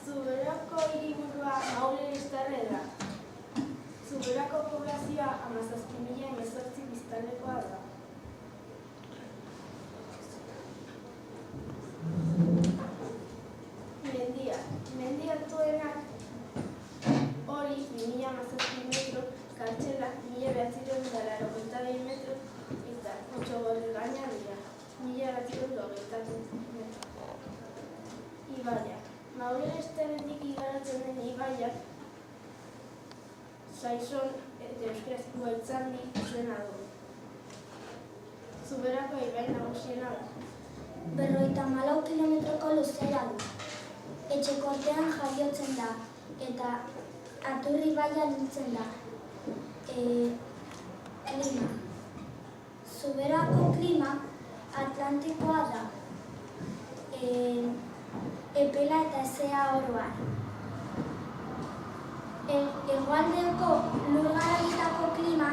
Zuberako hiriburua Maule-Lextarre da. Zuberako poblazioa 17.018 biztanlekoa da. Mendi altuenak hori 2017 metro, kartxela 1982 metro eta Otxogolegaina dira 1922 metro. Ibaiak. Maule-Lextarretik igarotzen den ibaiak Saison eta euskaraz Goitzandi izena du. Zuberako ibai nagusiena da. 54 kilometroko luzera du. Etxekortean jaiotzen da eta Aturri ibaian nintzen da. Klima. Zuberako klima atlantikoa da. Epela eta hezea oroar. Hegoaldeko lur-garaitako klima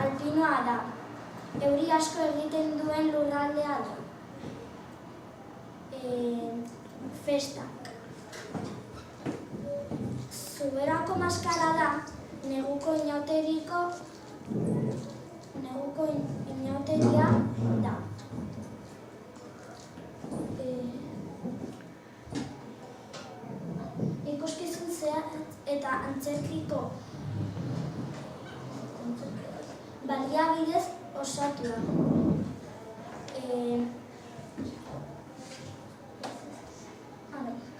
alpinoa da. Euri asko egiten duen lurraldea da. Festak. Zuberako maskara da neguko inauteria da. Ikuskizun zehatz eta antzerkiko baliabidez osatua.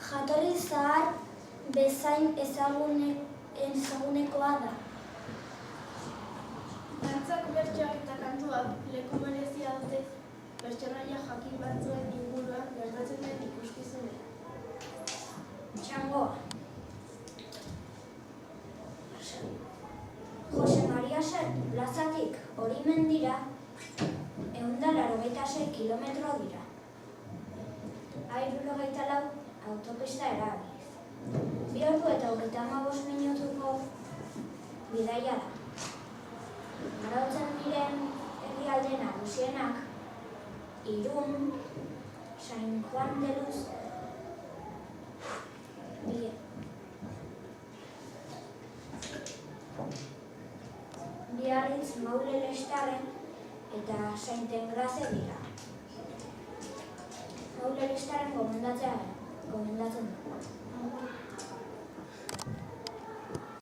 Jatorri zahar bezain ezagunekoa da. Dantzak, bertsoak eta kantuak leku berezia dute pertsonaia jakin batzuen inguruan gertatzen den ikuskizunean. Txangoa. Jose Maria Sertu plazatik Orimendira 186 kilometro dira. 74 autopista erabiliz. 2 ordu eta 35 minutuko bidaia da. Arautzen diren herrialde nagusienak Irun, San Juan de Luz, Biarritz, Maule-Lextarre eta Saint-Engrâce dira. Maule-Lextarren gomendatzen da.